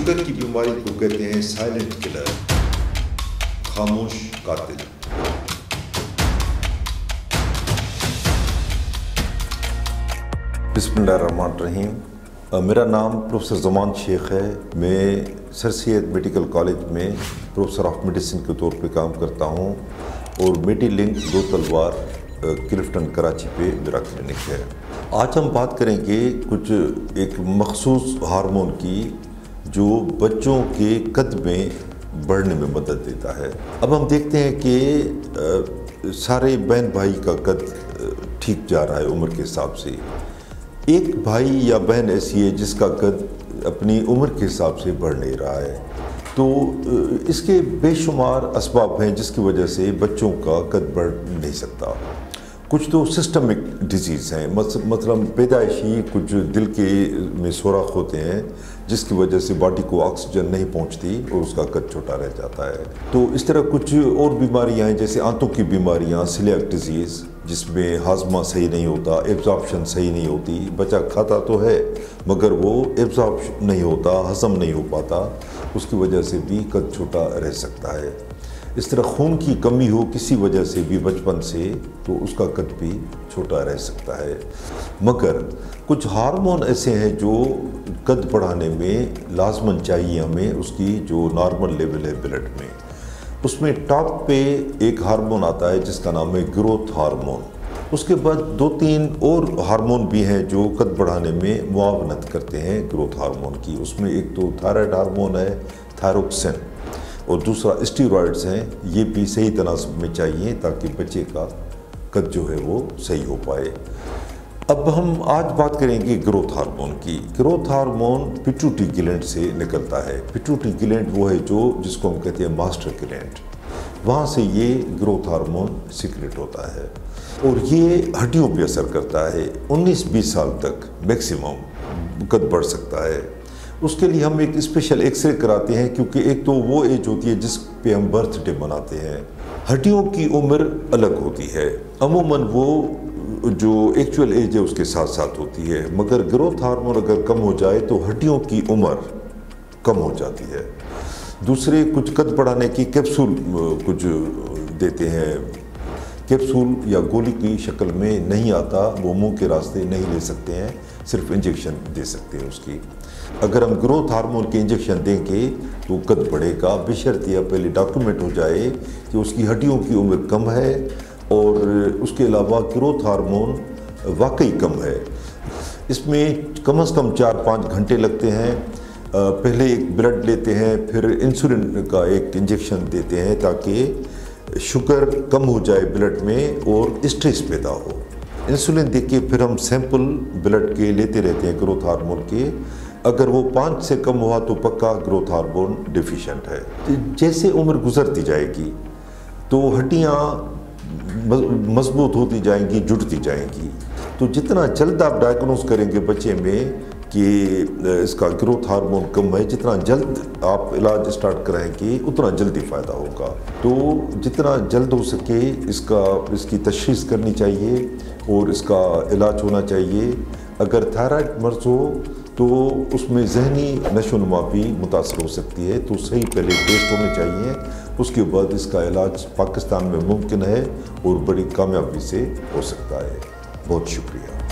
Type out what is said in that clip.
Sugar की बीमारी को कहते हैं साइलेंट किलर, खामोश कातिल। बिस्मिल्लाहिर्रहमानिर्रहीम। मेरा नाम प्रोफेसर ज़मान शेख है। मैं सर सैयद मेडिकल कॉलेज में प्रोफेसर ऑफ मेडिसिन के तौर पे काम करता हूँ और मेडिलिंक दो तलवार क्लिफ्टन कराची पे मेरा क्लिनिक है। आज हम बात करेंगे कुछ एक मखसूस हार्मोन की जो बच्चों के कद में बढ़ने में मदद देता है। अब हम देखते हैं कि सारे बहन भाई का कद ठीक जा रहा है उम्र के हिसाब से। एक भाई या बहन ऐसी है जिसका कद अपनी उम्र के हिसाब से बढ़ नहीं रहा है। तो इसके बेशुमार असबाब हैं जिसकी वजह से बच्चों का कद बढ़ नहीं सकता। कुछ तो सिस्टमिक डिजीज़ हैं, मतलब पैदाइशी कुछ दिल के में सुराख होते हैं जिसकी वजह से बॉडी को ऑक्सीजन नहीं पहुंचती और उसका कद छोटा रह जाता है। तो इस तरह कुछ और बीमारियां हैं जैसे आंतों की बीमारियां, सीलियाक डिजीज़ जिसमें हाजमा सही नहीं होता, एब्जॉर्प्शन सही नहीं होती। बच्चा खाता तो है मगर वो एब्जॉर्ब नहीं होता, हजम नहीं हो पाता, उसकी वजह से भी कद छोटा रह सकता है। इस तरह खून की कमी हो किसी वजह से भी बचपन से तो उसका कद भी छोटा रह सकता है। मगर कुछ हार्मोन ऐसे हैं जो कद बढ़ाने में लाजमन चाहिए हमें, उसकी जो नॉर्मल लेवल है ब्लड में। उसमें टॉप पे एक हार्मोन आता है जिसका नाम है ग्रोथ हार्मोन। उसके बाद दो तीन और हार्मोन भी हैं जो कद बढ़ाने में मुआवनत करते हैं ग्रोथ हार्मोन की। उसमें एक तो थायराइड हार्मोन है, थायरोक्सिन, और दूसरा स्टीरॉयड्स हैं। ये भी सही तनासब में चाहिए ताकि बच्चे का कद जो है वो सही हो पाए। अब हम आज बात करेंगे ग्रोथ हार्मोन की। ग्रोथ हार्मोन पिट्यूटरी ग्लैंड से निकलता है। पिट्यूटरी ग्लैंड वो है जिसको हम कहते हैं मास्टर ग्लैंड, वहाँ से ये ग्रोथ हार्मोन सीक्रेट होता है और ये हड्डियों पे असर करता है। 19-20 साल तक मैक्सिमम कद बढ़ सकता है। उसके लिए हम एक स्पेशल एक्सरे कराते हैं क्योंकि एक तो वो एज होती है जिस पे हम बर्थडे मनाते हैं। हड्डियों की उम्र अलग होती है, अमूमन वो जो एक्चुअल एज है उसके साथ साथ होती है, मगर ग्रोथ हार्मोन अगर कम हो जाए तो हड्डियों की उम्र कम हो जाती है। दूसरे कुछ कद बढ़ाने की कैप्सूल कुछ देते हैं, कैप्सूल या गोली की शक्ल में नहीं आता, वो मुंह के रास्ते नहीं ले सकते हैं, सिर्फ इंजेक्शन दे सकते हैं उसकी। अगर हम ग्रोथ हार्मोन के इंजेक्शन देंगे तो कद बढ़ेगा, बशर्ते पहले डॉक्यूमेंट हो जाए कि उसकी हड्डियों की उम्र कम है और उसके अलावा ग्रोथ हार्मोन वाकई कम है। इसमें कम से कम 4-5 घंटे लगते हैं। पहले एक ब्लड लेते हैं, फिर इंसुलिन का एक इंजेक्शन देते हैं ताकि शुगर कम हो जाए ब्लड में और स्ट्रेस पैदा हो। इंसुलिन दे के फिर हम सैंपल ब्लड के लेते रहते हैं ग्रोथ हार्मोन के। अगर वो 5 से कम हुआ तो पक्का ग्रोथ हार्मोन डिफिशिएंट है। जैसे उम्र गुजरती जाएगी तो हड्डियाँ मजबूत होती जाएंगी, जुड़ती जाएंगी। तो जितना जल्द आप डायग्नोस करेंगे बच्चे में कि इसका ग्रोथ हार्मोन कम है, जितना जल्द आप इलाज स्टार्ट कराएंगे उतना जल्दी फ़ायदा होगा। तो जितना जल्द हो सके इसकी तशख़ीस करनी चाहिए और इसका इलाज होना चाहिए। अगर थायराइड मर्ज़ हो तो उसमें ज़हनी नशोनुमा भी मुतासर हो सकती है, तो सही पहले टेस्ट होने चाहिए, उसके बाद इसका इलाज पाकिस्तान में मुमकिन है और बड़ी कामयाबी से हो सकता है। बहुत शुक्रिया।